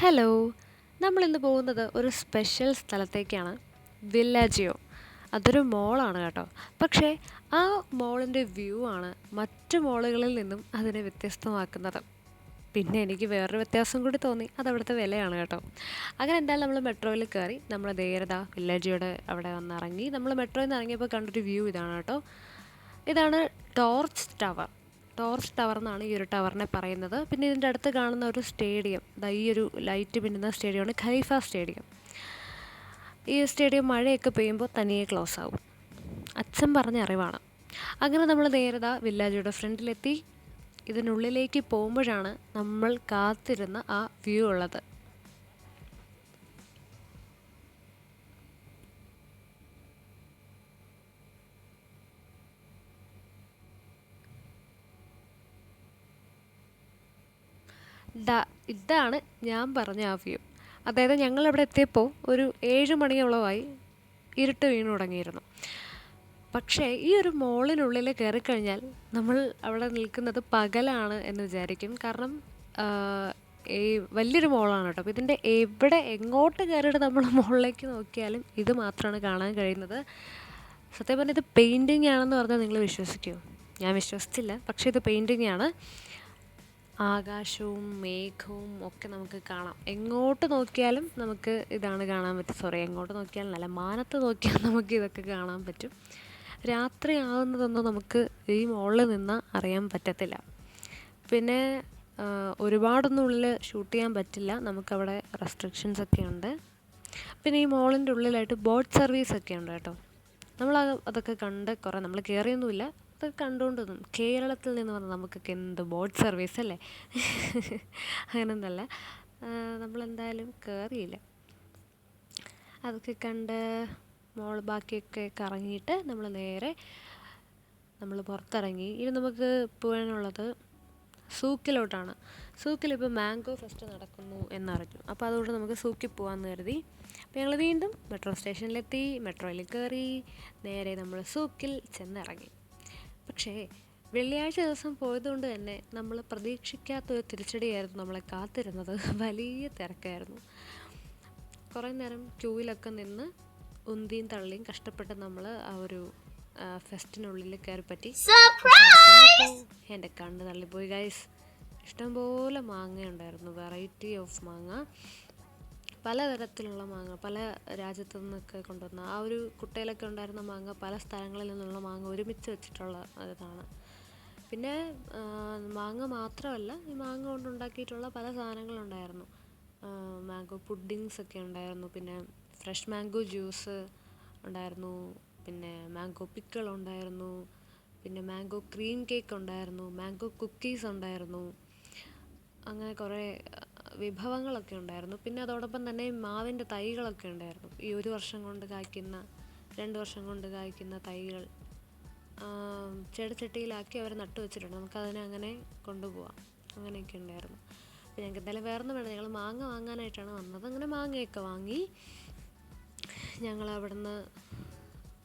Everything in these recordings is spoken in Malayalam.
ഹലോ, നമ്മളിന്ന് പോകുന്നത് ഒരു സ്പെഷ്യൽ സ്ഥലത്തേക്കാണ്. വില്ലാജിയോ. അതൊരു മോളാണ് കേട്ടോ. പക്ഷേ ആ മോളിൻ്റെ വ്യൂ ആണ് മറ്റു മോളുകളിൽ നിന്നും അതിനെ വ്യത്യസ്തമാക്കുന്നത്. പിന്നെ എനിക്ക് വേറൊരു വ്യത്യാസം കൂടി തോന്നി, അതവിടുത്തെ വിലയാണ് കേട്ടോ. അങ്ങനെ എന്തായാലും നമ്മൾ മെട്രോയിൽ കയറി, നമ്മൾ നേരതാ വില്ലാജിയോടെ അവിടെ വന്നിറങ്ങി. നമ്മൾ മെട്രോയിൽ നിന്ന് ഇറങ്ങിയപ്പോൾ കണ്ടൊരു വ്യൂ ഇതാണ് കേട്ടോ. ഇതാണ് ടോർച്ച് ടവർ. ടോർച്ച് ടവർ എന്നാണ് ഈ ഒരു ടവറിനെ പറയുന്നത്. പിന്നെ ഇതിൻ്റെ അടുത്ത് കാണുന്ന ഒരു സ്റ്റേഡിയം, ഈ ഒരു ലൈറ്റ് പിന്നുന്ന സ്റ്റേഡിയമാണ് ഖലീഫ സ്റ്റേഡിയം. ഈ സ്റ്റേഡിയം മഴയൊക്കെ പെയ്യുമ്പോൾ തനിയെ ക്ലോസ് ആവും. അച്ഛൻ പറഞ്ഞ അറിവാണ്. അങ്ങനെ നമ്മൾ നേരതാ വില്ലാജിയുടെ ഫ്രണ്ടിലെത്തി. ഇതിനുള്ളിലേക്ക് പോകുമ്പോഴാണ് നമ്മൾ കാത്തിരുന്ന ആ വ്യൂ ഉള്ളത്. ഇതാണ് ഞാൻ പറഞ്ഞ ആ വ്യൂ. അതായത് ഞങ്ങളവിടെ എത്തിയപ്പോൾ ഒരു 7 മണിയോളമായി, ഇരുട്ട് വീണു തുടങ്ങിയിരുന്നു. പക്ഷേ ഈ ഒരു മോളിനുള്ളിൽ കയറിക്കഴിഞ്ഞാൽ നമ്മൾ അവിടെ നിൽക്കുന്നത് പകലാണ് എന്ന് വിചാരിക്കും. കാരണം ഈ വലിയൊരു മോളാണ് കേട്ടോ. അപ്പോൾ ഇതിൻ്റെ എങ്ങോട്ട് കയറിയിട്ട് നമ്മൾ മുകളിലേക്ക് നോക്കിയാലും ഇത് മാത്രമാണ് കാണാൻ കഴിയുന്നത്. സത്യം പറഞ്ഞാൽ ഇത് പെയിൻറ്റിങ് ആണെന്ന് പറഞ്ഞാൽ നിങ്ങൾ വിശ്വസിക്കുമോ? ഞാൻ വിശ്വസിച്ചില്ല. പക്ഷേ ഇത് പെയിൻറ്റിങ് ആണ്. ആകാശവും മേഘവും ഒക്കെ നമുക്ക് കാണാം. എങ്ങോട്ട് നോക്കിയാലും നമുക്ക് ഇതാണ് കാണാൻ പറ്റും. എങ്ങോട്ട് നോക്കിയാലും നല്ല മാനത്ത് നോക്കിയാൽ നമുക്ക് ഇതൊക്കെ കാണാൻ പറ്റും. രാത്രി ആകുന്നതൊന്നും നമുക്ക് ഈ മുകളിൽ നിന്ന് അറിയാൻ പറ്റത്തില്ല. പിന്നെ ഒരുപാടൊന്നും ഉള്ളിൽ ഷൂട്ട് ചെയ്യാൻ പറ്റില്ല. നമുക്കവിടെ റെസ്ട്രിക്ഷൻസ് ഒക്കെ ഉണ്ട്. പിന്നെ ഈ മോളിൻ്റെ ഉള്ളിലായിട്ട് ബോട്ട് സർവീസൊക്കെ ഉണ്ട് കേട്ടോ. അതൊക്കെ കണ്ട് കുറേ നമ്മൾ കയറിയൊന്നുമില്ല, അത് കണ്ടുകൊണ്ട് നിന്നു. കേരളത്തിൽ നിന്ന് പറഞ്ഞാൽ നമുക്കൊക്കെ എന്ത് ബോട്ട് സർവീസ് അല്ലേ. അങ്ങനെയൊന്നല്ല, നമ്മളെന്തായാലും കയറിയില്ല. അതൊക്കെ കണ്ട് ബാക്കിയൊക്കെ കറങ്ങിയിട്ട് നമ്മൾ പുറത്തിറങ്ങി. ഇനി നമുക്ക് പോകാനുള്ളത് സൂക്കിലോട്ടാണ്. സൂക്കിലിപ്പോൾ മാംഗോ ഫെസ്റ്റ് നടക്കുന്നു എന്നറിഞ്ഞു. അപ്പോൾ അതുകൊണ്ട് നമുക്ക് സൂക്കിൽ പോകാമെന്ന് കരുതി. അപ്പോൾ ഞങ്ങൾ വീണ്ടും മെട്രോ സ്റ്റേഷനിലെത്തി, മെട്രോയിൽ കയറി, നേരെ നമ്മൾ സൂക്കിൽ ചെന്നിറങ്ങി. പക്ഷേ വെള്ളിയാഴ്ച ദിവസം പോയതുകൊണ്ട് തന്നെ നമ്മൾ പ്രതീക്ഷിക്കാത്തൊരു തിരിച്ചടിയായിരുന്നു നമ്മളെ കാത്തിരുന്നത്. വലിയ തിരക്കായിരുന്നു. കുറേ നേരം ക്യൂവിലൊക്കെ നിന്ന് ഉന്തിയും തള്ളിയും കഷ്ടപ്പെട്ട് നമ്മൾ ആ ഒരു ഫെസ്റ്റിനുള്ളിൽ കയറി പറ്റി. എൻ്റെ കണ്ണ് തള്ളിപ്പോയി ഗൈസ്. ഇഷ്ടംപോലെ മാങ്ങ ഉണ്ടായിരുന്നു, വെറൈറ്റി ഓഫ് മാങ്ങ, പലതരത്തിലുള്ള മാങ്ങ, പല രാജ്യത്തു നിന്നൊക്കെ കൊണ്ടുവന്ന ആ ഒരു കുട്ടയിലൊക്കെ ഉണ്ടായിരുന്ന മാങ്ങ, പല സ്ഥലങ്ങളിൽ നിന്നുള്ള മാങ്ങ ഒരുമിച്ച് വെച്ചിട്ടുള്ള ഇതാണ്. പിന്നെ മാങ്ങ മാത്രമല്ല, ഈ മാങ്ങ കൊണ്ടുണ്ടാക്കിയിട്ടുള്ള പല സാധനങ്ങളുണ്ടായിരുന്നു. മാംഗോ പുഡിങ്സ് ഒക്കെ ഉണ്ടായിരുന്നു, പിന്നെ ഫ്രഷ് മാംഗോ ജ്യൂസ് ഉണ്ടായിരുന്നു, പിന്നെ മാംഗോ പിക്കിൾ ഉണ്ടായിരുന്നു, പിന്നെ മാംഗോ ക്രീം കേക്ക് ഉണ്ടായിരുന്നു, മാംഗോ കുക്കീസ് ഉണ്ടായിരുന്നു. അങ്ങനെ കുറേ വിഭവങ്ങളൊക്കെ ഉണ്ടായിരുന്നു. പിന്നെ അതോടൊപ്പം തന്നെ മാവിൻ്റെ തൈകളൊക്കെ ഉണ്ടായിരുന്നു. ഈ 1 വർഷം കൊണ്ട് കായ്ക്കുന്ന, 2 വർഷം കൊണ്ട് കായ്ക്കുന്ന തൈകൾ ചെടിച്ചട്ടിയിലാക്കി അവർ നട്ടു വെച്ചിട്ടുണ്ട്. നമുക്കതിനെ അങ്ങനെ കൊണ്ടുപോകാം. അങ്ങനെയൊക്കെ ഉണ്ടായിരുന്നു. അപ്പോൾ ഞങ്ങൾക്ക് എന്തായാലും വേറൊന്നും വേണ്ട, ഞങ്ങൾ മാങ്ങ വാങ്ങാനായിട്ടാണ് വന്നത്. അങ്ങനെ മാങ്ങയൊക്കെ വാങ്ങി ഞങ്ങൾ അവിടുന്ന്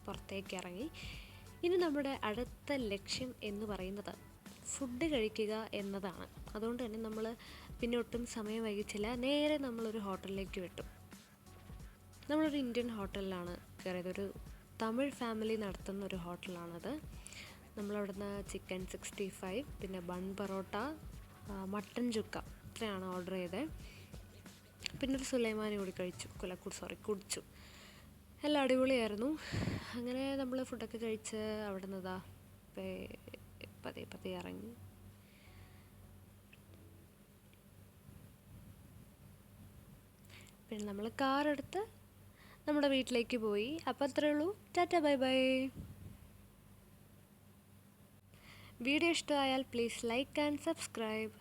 പുറത്തേക്ക് ഇറങ്ങി. ഇനി നമ്മുടെ അടുത്ത ലക്ഷ്യം എന്ന് പറയുന്നത് ഫുഡ് കഴിക്കുക എന്നതാണ്. അതുകൊണ്ട് തന്നെ നമ്മൾ പിന്നെ ഒട്ടും സമയം വൈകിച്ചില്ല. നേരെ നമ്മളൊരു ഹോട്ടലിലേക്ക് വിട്ടു. നമ്മളൊരു ഇന്ത്യൻ ഹോട്ടലിലാണ് കയറിയത്. ഒരു തമിഴ് ഫാമിലി നടത്തുന്ന ഒരു ഹോട്ടലാണത്. നമ്മളവിടുന്ന് ചിക്കൻ 65, പിന്നെ ബൺ പൊറോട്ട, മട്ടൻ ചുക്ക, ഇത്രയാണ് ഓർഡർ ചെയ്തത്. പിന്നെ ഒരു സുലൈമാനി കൂടി കുടിച്ചു. എല്ലാം അടിപൊളിയായിരുന്നു. അങ്ങനെ നമ്മൾ ഫുഡൊക്കെ കഴിച്ച് അവിടെ നിന്നതാ പതിയെ ഇറങ്ങി. പിന്നെ നമ്മൾ കാറെടുത്ത് നമ്മുടെ വീട്ടിലേക്ക് പോയി. അപ്പോൾ അത്രയേ ഉള്ളൂ. Tata bye bye. വീഡിയോ ഇഷ്ടമായാൽ പ്ലീസ് ലൈക്ക് ആൻഡ് സബ്സ്ക്രൈബ്.